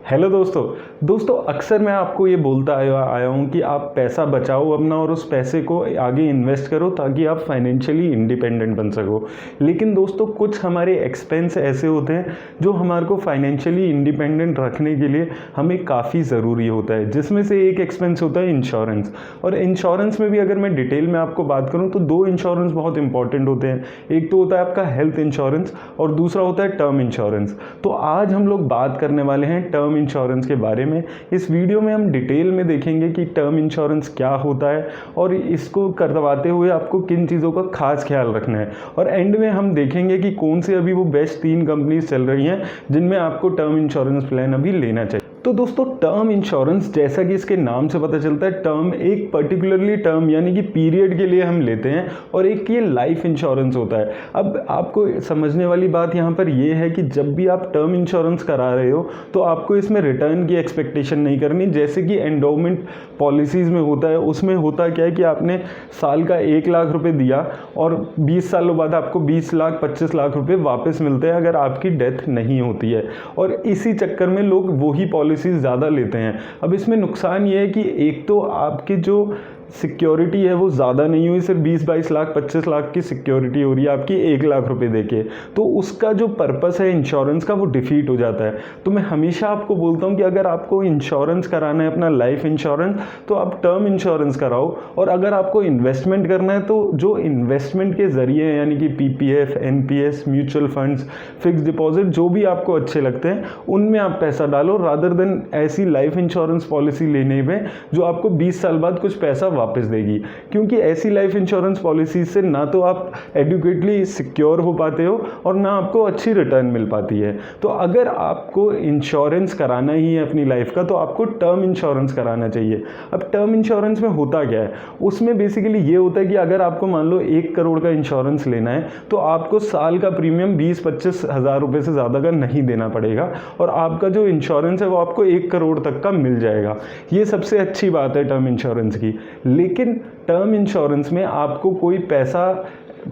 Hello दोस्तों अक्सर मैं आपको ये बोलता आया हूँ कि आप पैसा बचाओ अपना और उस पैसे को आगे इन्वेस्ट करो ताकि आप फाइनेंशियली इंडिपेंडेंट बन सको। लेकिन दोस्तों कुछ हमारे एक्सपेंस ऐसे होते हैं जो हमारे को फाइनेंशियली इंडिपेंडेंट रखने के लिए हमें काफ़ी ज़रूरी होता है, जिसमें से एक एक्सपेंस होता है इंश्योरेंस। और इंश्योरेंस में भी अगर मैं डिटेल में आपको बात करूँ तो दो इंश्योरेंस बहुत इंपॉर्टेंट होते हैं। एक तो होता है आपका हेल्थ इंश्योरेंस और दूसरा होता है टर्म इंश्योरेंस। तो आज हम लोग बात करने वाले हैं टर्म इंश्योरेंस के बारे में। इस वीडियो में हम डिटेल में देखेंगे कि टर्म इंश्योरेंस क्या होता है और इसको करवाते हुए आपको किन चीज़ों का खास ख्याल रखना है, और एंड में हम देखेंगे कि कौन सी अभी वो बेस्ट 3 कंपनीज चल रही हैं जिनमें आपको टर्म इंश्योरेंस प्लान अभी लेना चाहिए। तो दोस्तों टर्म इंश्योरेंस, जैसा कि इसके नाम से पता चलता है, टर्म एक पर्टिकुलरली टर्म यानी कि पीरियड के लिए हम लेते हैं, और एक ये लाइफ इंश्योरेंस होता है। अब आपको समझने वाली बात यहाँ पर ये है कि जब भी आप टर्म इंश्योरेंस करा रहे हो तो आपको इसमें रिटर्न की एक्सपेक्टेशन नहीं करनी, जैसे कि एंडोमेंट पॉलिसीज़ में होता है। उसमें होता क्या है कि आपने साल का 1 लाख रुपए दिया और 20 सालों बाद आपको 20 लाख 25 लाख रुपए वापस मिलते हैं अगर आपकी डेथ नहीं होती है, और इसी चक्कर में लोग वही पॉलिसीज़ ज़्यादा लेते हैं। अब इसमें नुकसान ये है कि एक तो आपकी जो सिक्योरिटी है वो ज़्यादा नहीं हुई, सिर्फ 20-22 लाख 25 लाख की सिक्योरिटी हो रही है आपकी 1 लाख रुपए देके, तो उसका जो पर्पस है इंश्योरेंस का वो डिफीट हो जाता है। तो मैं हमेशा आपको बोलता हूँ कि अगर आपको इंश्योरेंस कराना है अपना लाइफ इंश्योरेंस तो आप टर्म इंश्योरेंस कराओ, और अगर आपको इन्वेस्टमेंट करना है तो जो इन्वेस्टमेंट के ज़रिए यानी कि PPF, NPS, mutual funds, fix deposit, जो भी आपको अच्छे लगते हैं उनमें आप पैसा डालो, रादर देन ऐसी लाइफ इंश्योरेंस पॉलिसी लेने में जो आपको 20 साल बाद कुछ पैसा वापस देगी। क्योंकि ऐसी लाइफ इंश्योरेंस पॉलिसी से ना तो आप एडुकेटली सिक्योर हो पाते हो और ना आपको अच्छी रिटर्न मिल पाती है। तो अगर आपको इंश्योरेंस कराना ही है अपनी लाइफ का तो आपको टर्म इंश्योरेंस कराना चाहिए। अब टर्म इंश्योरेंस में होता क्या है, उसमें बेसिकली ये होता है कि अगर आपको मान लो 1 करोड़ का इंश्योरेंस लेना है तो आपको साल का प्रीमियम 20-25 हज़ार रुपये से ज़्यादा का नहीं देना पड़ेगा, और आपका जो इंश्योरेंस है वो आपको 1 करोड़ तक का मिल जाएगा। ये सबसे अच्छी बात है टर्म इंश्योरेंस की। लेकिन टर्म इंश्योरेंस में आपको कोई पैसा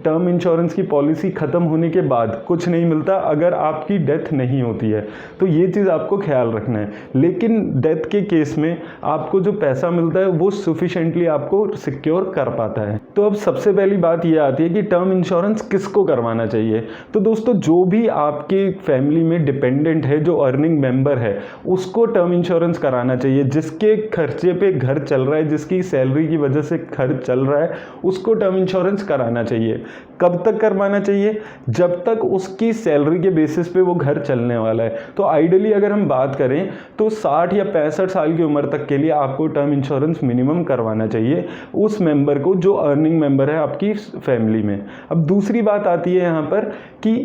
टर्म इंश्योरेंस की पॉलिसी ख़त्म होने के बाद कुछ नहीं मिलता अगर आपकी डेथ नहीं होती है, तो ये चीज़ आपको ख्याल रखना है। लेकिन डेथ के केस में आपको जो पैसा मिलता है वो सफिशेंटली आपको सिक्योर कर पाता है। तो अब सबसे पहली बात ये आती है कि टर्म इंश्योरेंस किसको करवाना चाहिए। तो दोस्तों जो भी आपके फैमिली में डिपेंडेंट है, जो अर्निंग मेंबर है, उसको टर्म इंश्योरेंस कराना चाहिए। जिसके खर्चे पे घर चल रहा है, जिसकी सैलरी की वजह से खर्च चल रहा है, उसको टर्म इंश्योरेंस कराना चाहिए। कब तक करवाना चाहिए? जब तक उसकी सैलरी के बेसिस पे वो घर चलने वाला है। तो आइडियली अगर हम बात करें तो 60 या 65 साल की उम्र तक के लिए आपको टर्म इंश्योरेंस मिनिमम करवाना चाहिए उस मेंबर को जो अर्निंग मेंबर है आपकी फैमिली में। अब दूसरी बात आती है यहाँ पर कि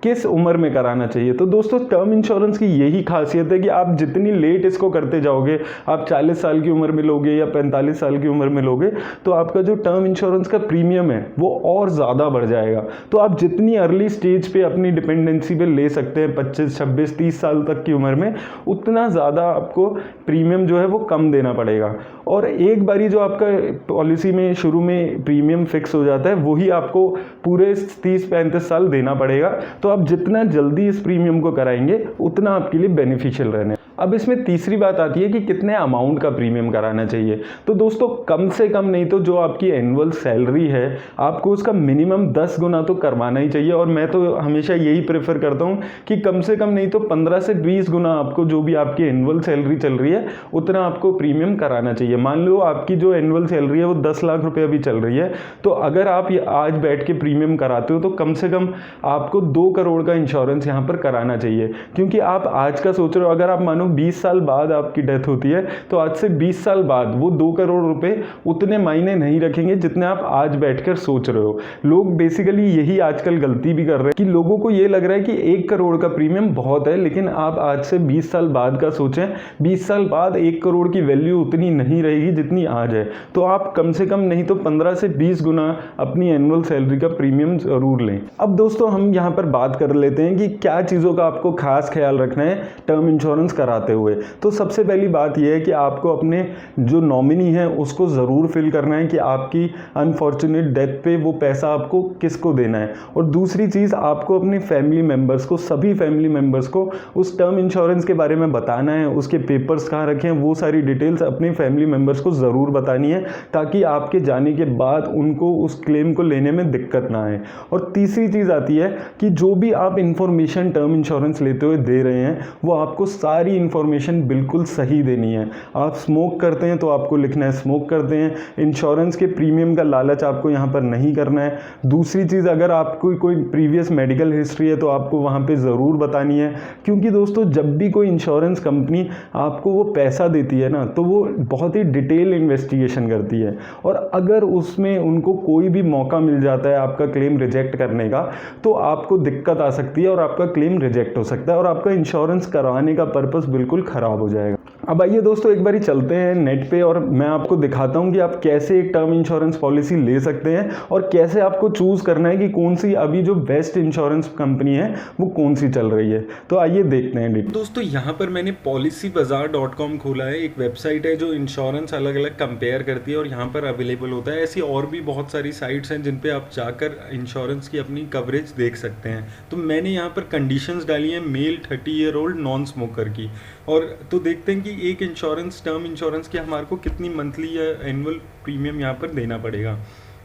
किस उम्र में कराना चाहिए। तो दोस्तों टर्म इंश्योरेंस की यही खासियत है कि आप जितनी लेट इसको करते जाओगे, आप 40 साल की उम्र में लोगे या 45 साल की उम्र में लोगे, तो आपका जो टर्म इंश्योरेंस का प्रीमियम है वो और ज़्यादा बढ़ जाएगा। तो आप जितनी अर्ली स्टेज पे अपनी डिपेंडेंसी पे ले सकते हैं 25, 26, 30 साल तक की उम्र में, उतना ज़्यादा आपको प्रीमियम जो है वो कम देना पड़ेगा। और एक बारी जो आपका पॉलिसी में शुरू में प्रीमियम फिक्स हो जाता है वही आपको पूरे 30-35 साल देना पड़ेगा। तो आप जितना जल्दी इस प्रीमियम को कराएंगे उतना आपके लिए बेनिफिशियल रहने। अब इसमें तीसरी बात आती है कि कितने अमाउंट का प्रीमियम कराना चाहिए। तो दोस्तों कम से कम नहीं तो जो आपकी एनुअल सैलरी है आपको उसका मिनिमम 10 गुना तो करवाना ही चाहिए, और मैं तो हमेशा यही प्रेफर करता हूँ कि कम से कम नहीं तो 15 से 20 गुना आपको जो भी आपकी एनुअल सैलरी चल रही है उतना आपको प्रीमियम कराना चाहिए। मान लो आपकी जो एनुअल सैलरी है वो 10 लाख रुपये अभी चल रही है, तो अगर आप आज बैठ के प्रीमियम कराते हो तो कम से कम आपको 2 करोड़ का इंश्योरेंस यहाँ पर कराना चाहिए। क्योंकि आप आज का सोच रहे हो, अगर आप मानो 20 साल बाद आपकी डेथ होती है तो आज से 20 साल बाद वो 2 करोड़ रुपए उतने मायने नहीं रखेंगे जितने आप आज बैठकर सोच रहे हो। लोग बेसिकली यही आजकल गलती भी कर रहे हैं कि लोगों को ये लग रहा है कि 1 करोड़ का प्रीमियम बहुत है, लेकिन आप आज से 20 साल बाद का सोचें, 20 साल बाद 1 करोड़ की वैल्यू उतनी नहीं रहेगी जितनी आज है। तो आप कम से कम नहीं तो 15 से 20 गुना अपनी एनुअल सैलरी का प्रीमियम जरूर लें। अब दोस्तों हम यहाँ पर बात कर लेते हैं कि क्या चीज़ों का आपको खास ख्याल रखना है टर्म इंश्योरेंस करा कराते हुए। तो सबसे पहली बात यह है कि आपको अपने जो नॉमिनी है उसको ज़रूर फिल करना है कि आपकी अनफॉर्चुनेट डेथ पे वो पैसा आपको किसको देना है। और दूसरी चीज़, आपको अपने फैमिली मेम्बर्स को, सभी फैमिली मेम्बर्स को उस टर्म इंश्योरेंस के बारे में बताना है, उसके पेपर्स कहाँ रखे हैं, वो सारी डिटेल्स अपने फैमिली मेम्बर्स को ज़रूर बतानी है, ताकि आपके जाने के बाद उनको उस क्लेम को लेने में दिक्कत ना आए। और तीसरी चीज़ आती है कि जो भी आप इंफॉर्मेशन टर्म इंश्योरेंस लेते हुए दे रहे हैं वो आपको सारी इंफॉर्मेशन बिल्कुल सही देनी है। आप स्मोक करते हैं तो आपको लिखना है स्मोक करते हैं, इंश्योरेंस के प्रीमियम का लालच आपको यहाँ पर नहीं करना है। दूसरी चीज़, अगर आपको कोई प्रीवियस मेडिकल हिस्ट्री है तो आपको वहाँ पे ज़रूर बतानी है, क्योंकि दोस्तों जब भी कोई इंश्योरेंस कंपनी आपको वो पैसा देती है ना, तो वो बहुत ही डिटेल इन्वेस्टिगेशन करती है। और अगर उसमें उनको कोई भी मौका मिल जाता है आपका क्लेम रिजेक्ट करने का, तो आपको दिक्कत आ सकती है और आपका क्लेम रिजेक्ट हो सकता है और आपका इंश्योरेंस करवाने का पर्पस बिल्कुल ख़राब हो जाएगा। अब आइए दोस्तों एक बारी चलते हैं नेट पे और मैं आपको दिखाता हूँ कि आप कैसे एक टर्म इंश्योरेंस पॉलिसी ले सकते हैं और कैसे आपको चूज़ करना है कि कौन सी अभी जो बेस्ट इंश्योरेंस कंपनी है वो कौन सी चल रही है। तो आइए देखते हैं। दोस्तों यहाँ पर मैंने policybazaar.com खोला है, एक वेबसाइट है जो इंश्योरेंस अलग अलग कंपेयर करती है और यहाँ पर अवेलेबल होता है। ऐसी और भी बहुत सारी साइट्स हैं जिन पे आप जाकर इंश्योरेंस की अपनी कवरेज देख सकते हैं। तो मैंने यहाँ पर कंडीशंस डाली हैं male 30 year old non smoker की, और तो देखते हैं कि एक इंश्योरेंस टर्म इंश्योरेंस की हमारे को कितनी मंथली या एनुअल प्रीमियम यहाँ पर देना पड़ेगा।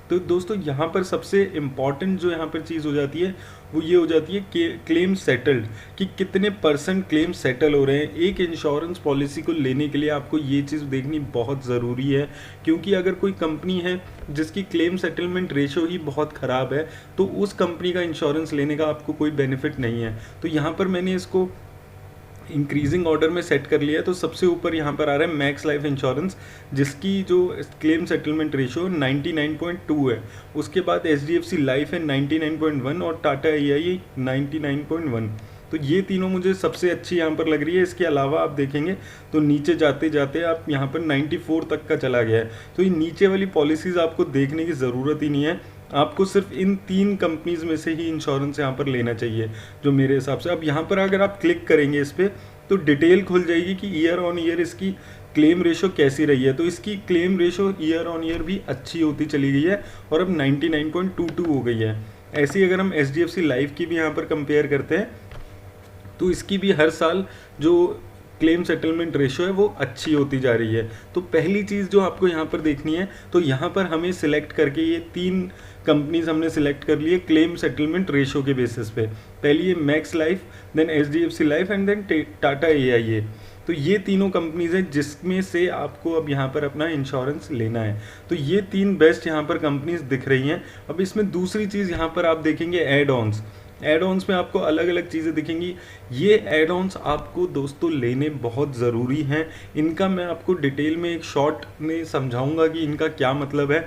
तो दोस्तों यहाँ पर सबसे इम्पॉर्टेंट जो यहाँ पर चीज़ हो जाती है वो ये हो जाती है कि क्लेम सेटल्ड, कि कितने % क्लेम सेटल हो रहे हैं। एक इंश्योरेंस पॉलिसी को लेने के लिए आपको ये चीज़ देखनी बहुत ज़रूरी है, क्योंकि अगर कोई कंपनी है जिसकी क्लेम सेटलमेंट रेशो ही बहुत ख़राब है तो उस कंपनी का इंश्योरेंस लेने का आपको कोई बेनिफिट नहीं है। तो यहाँ पर मैंने इसको इंक्रीजिंग ऑर्डर में सेट कर लिया है। तो सबसे ऊपर यहाँ पर आ रहा है मैक्स लाइफ इंश्योरेंस, जिसकी जो क्लेम सेटलमेंट रेशो 99.2 है। उसके बाद HDFC लाइफ है 99.1 और टाटा AIA 99.1। तो ये तीनों मुझे सबसे अच्छी यहाँ पर लग रही है। इसके अलावा आप देखेंगे तो नीचे जाते जाते आप यहाँ पर 94 तक का चला गया है। तो ये नीचे वाली पॉलिसीज़ आपको देखने की ज़रूरत ही नहीं है, आपको सिर्फ इन 3 कंपनीज़ में से ही इंश्योरेंस यहाँ पर लेना चाहिए जो मेरे हिसाब से। अब यहाँ पर अगर आप क्लिक करेंगे इस पर तो डिटेल खुल जाएगी कि ईयर ऑन ईयर इसकी क्लेम रेशो कैसी रही है। तो इसकी claim ratio year on year भी अच्छी होती चली गई है और अब 99.22 हो गई है। ऐसे ही अगर हम HDFC लाइफ की भी यहाँ पर कंपेयर करते हैं तो इसकी भी हर साल जो क्लेम सेटलमेंट रेशो है वो अच्छी होती जा रही है। तो पहली चीज़ जो आपको यहाँ पर देखनी है, तो यहाँ पर हमें सिलेक्ट करके ये 3 कंपनीज हमने सिलेक्ट कर लिए क्लेम सेटलमेंट रेशो के बेसिस पे। पहली है Max Life, then HDFC Life and then Tata AIA। तो ये तीनों कंपनीज हैं जिसमें से आपको अब यहाँ पर अपना इंश्योरेंस लेना है। तो ये 3 बेस्ट यहाँ पर कंपनीज दिख रही हैं। अब इसमें दूसरी चीज़ यहाँ पर आप देखेंगे एड ऑन्स में आपको अलग अलग चीज़ें दिखेंगी। ये एड ऑन्स आपको दोस्तों लेने बहुत ज़रूरी हैं। इनका मैं आपको डिटेल में एक शॉर्ट में समझाऊंगा कि इनका क्या मतलब है।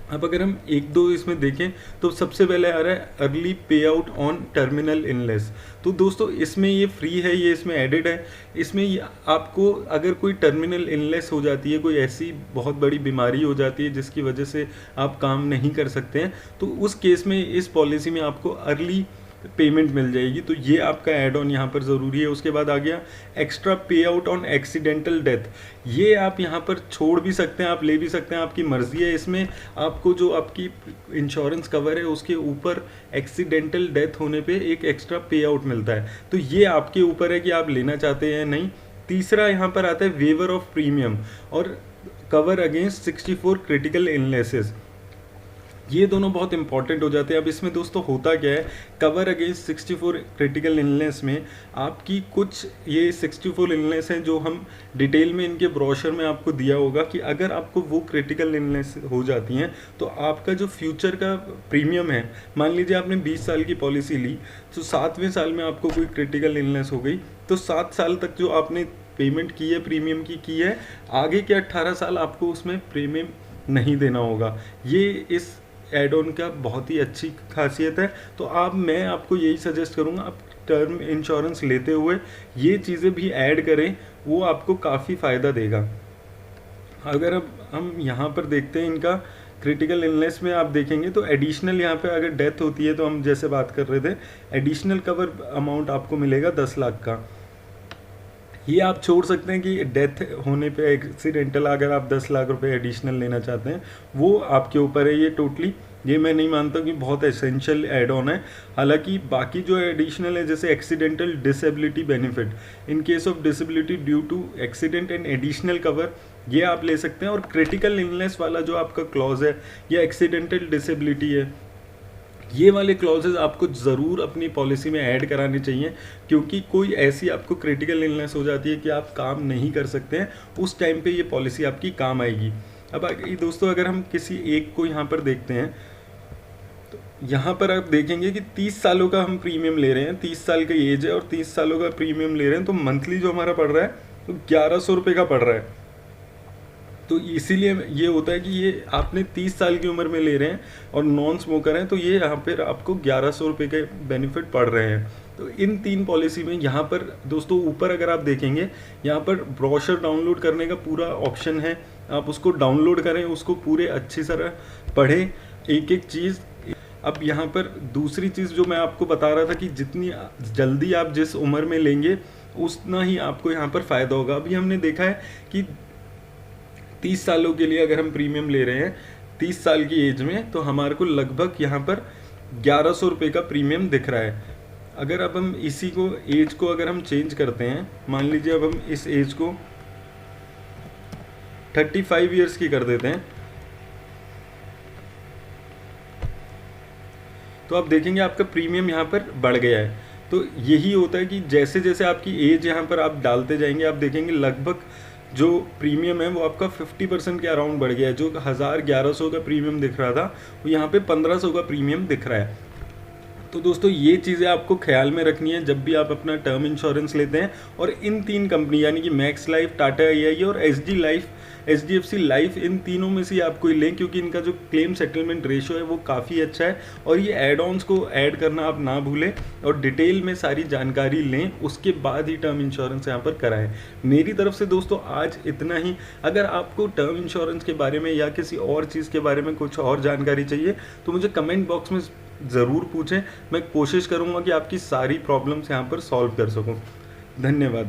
अब अगर हम 1-2 इसमें देखें तो सबसे पहले आ रहा है अर्ली पे आउट ऑन टर्मिनल इलनेस। तो दोस्तों इसमें ये फ्री है, ये इसमें एडेड है। इसमें आपको अगर कोई टर्मिनल इलनेस हो जाती है, कोई ऐसी बहुत बड़ी बीमारी हो जाती है जिसकी वजह से आप काम नहीं कर सकते हैं, तो उस केस में इस पॉलिसी में आपको अर्ली पेमेंट मिल जाएगी। तो ये आपका ऐड ऑन यहाँ पर ज़रूरी है। उसके बाद आ गया एक्स्ट्रा पे आउट ऑन एक्सीडेंटल डेथ। ये आप यहाँ पर छोड़ भी सकते हैं, आप ले भी सकते हैं, आपकी मर्ज़ी है। इसमें आपको जो आपकी इंश्योरेंस कवर है उसके ऊपर एक्सीडेंटल डेथ होने पे एक एक्स्ट्रा पे आउट मिलता है। तो ये आपके ऊपर है कि आप लेना चाहते हैं या नहीं। तीसरा यहाँ पर आता है वेवर ऑफ प्रीमियम और कवर अगेंस्ट 64 क्रिटिकल इलनेसेस। ये दोनों बहुत इंपॉर्टेंट हो जाते हैं। अब इसमें दोस्तों होता क्या है, कवर अगेंस्ट 64 क्रिटिकल इलनेस में आपकी कुछ ये 64 इलनेस हैं जो हम डिटेल में इनके ब्रोशर में आपको दिया होगा कि अगर आपको वो क्रिटिकल इलनेस हो जाती हैं तो आपका जो फ्यूचर का प्रीमियम है, मान लीजिए आपने 20 साल की पॉलिसी ली तो 7वें साल में आपको कोई क्रिटिकल इलनेस हो गई तो 7 साल तक जो आपने पेमेंट की है प्रीमियम की है, आगे के 18 साल आपको उसमें प्रीमियम नहीं देना होगा। ये इस एड ऑन का बहुत ही अच्छी खासियत है। तो मैं आपको यही सजेस्ट करूँगा, आप टर्म इंश्योरेंस लेते हुए ये चीज़ें भी ऐड करें, वो आपको काफ़ी फ़ायदा देगा। अगर अब हम यहाँ पर देखते हैं इनका क्रिटिकल इलनेस में आप देखेंगे तो एडिशनल यहाँ पे अगर डेथ होती है तो हम जैसे बात कर रहे थे, एडिशनल कवर अमाउंट आपको मिलेगा 10 लाख का। ये आप छोड़ सकते हैं कि डेथ होने पे एक्सीडेंटल अगर आप 10 लाख रुपए एडिशनल लेना चाहते हैं, वो आपके ऊपर है। ये टोटली ये मैं नहीं मानता कि बहुत एसेंशियल एड ऑन है। हालांकि बाकी जो एडिशनल है जैसे accidental disability benefit in case of disability due to accident and additional cover, ये आप ले सकते हैं। और क्रिटिकल इलनेस वाला जो आपका क्लॉज है या एक्सीडेंटल डिसेबिलिटी है, ये वाले क्लॉजेज आपको ज़रूर अपनी पॉलिसी में ऐड कराने चाहिए, क्योंकि कोई ऐसी आपको क्रिटिकल इलनेस हो जाती है कि आप काम नहीं कर सकते हैं, उस टाइम पे ये पॉलिसी आपकी काम आएगी। अब दोस्तों अगर हम किसी एक को यहाँ पर देखते हैं तो यहाँ पर आप देखेंगे कि 30 सालों का हम प्रीमियम ले रहे हैं, 30 साल का एज है और 30 सालों का प्रीमियम ले रहे हैं, तो मंथली जो हमारा पड़ रहा है तो 1100 रुपये का पड़ रहा है। तो इसीलिए ये होता है कि ये आपने 30 साल की उम्र में ले रहे हैं और नॉन स्मोकर हैं, तो ये यहाँ पर आपको 1100 रुपये के बेनिफिट पड़ रहे हैं। तो इन 3 पॉलिसी में यहाँ पर दोस्तों ऊपर अगर आप देखेंगे, यहाँ पर ब्रोशर डाउनलोड करने का पूरा ऑप्शन है, आप उसको डाउनलोड करें, उसको पूरे अच्छी तरह पढ़ें एक एक चीज़। अब यहाँ पर दूसरी चीज़ जो मैं आपको बता रहा था कि जितनी जल्दी आप जिस उम्र में लेंगे उतना ही आपको यहाँ पर फ़ायदा होगा। अभी हमने देखा है कि 30 सालों के लिए अगर हम प्रीमियम ले रहे हैं 30 साल की एज में, तो हमारे को लगभग यहाँ पर 1100 रुपये का प्रीमियम दिख रहा है। अगर अब हम इसी को एज को अगर हम चेंज करते हैं, मान लीजिए अब हम इस एज को 35 ईयर्स की कर देते हैं, तो आप देखेंगे आपका प्रीमियम यहाँ पर बढ़ गया है। तो यही होता है कि जैसे जैसे आपकी एज यहाँ पर आप डालते जाएंगे, आप देखेंगे लगभग जो प्रीमियम है वो आपका 50% के अराउंड बढ़ गया है। जो 1100 का प्रीमियम दिख रहा था वो यहाँ पे 1500 का प्रीमियम दिख रहा है। तो दोस्तों ये चीज़ें आपको ख्याल में रखनी है जब भी आप अपना टर्म इंश्योरेंस लेते हैं। और इन 3 कंपनी यानी कि मैक्स लाइफ, टाटा AIA और HDFC लाइफ, इन तीनों में से आप कोई लें, क्योंकि इनका जो क्लेम सेटलमेंट रेशियो है वो काफ़ी अच्छा है। और ये एड ऑन्स को ऐड करना आप ना भूलें और डिटेल में सारी जानकारी लें, उसके बाद ही टर्म इंश्योरेंस यहाँ पर कराएं। मेरी तरफ से दोस्तों आज इतना ही। अगर आपको टर्म इंश्योरेंस के बारे में या किसी और चीज़ के बारे में कुछ और जानकारी चाहिए तो मुझे कमेंट बॉक्स में ज़रूर पूछें। मैं कोशिश करूँगा कि आपकी सारी प्रॉब्लम्स यहाँ पर सॉल्व कर सकूँ। धन्यवाद।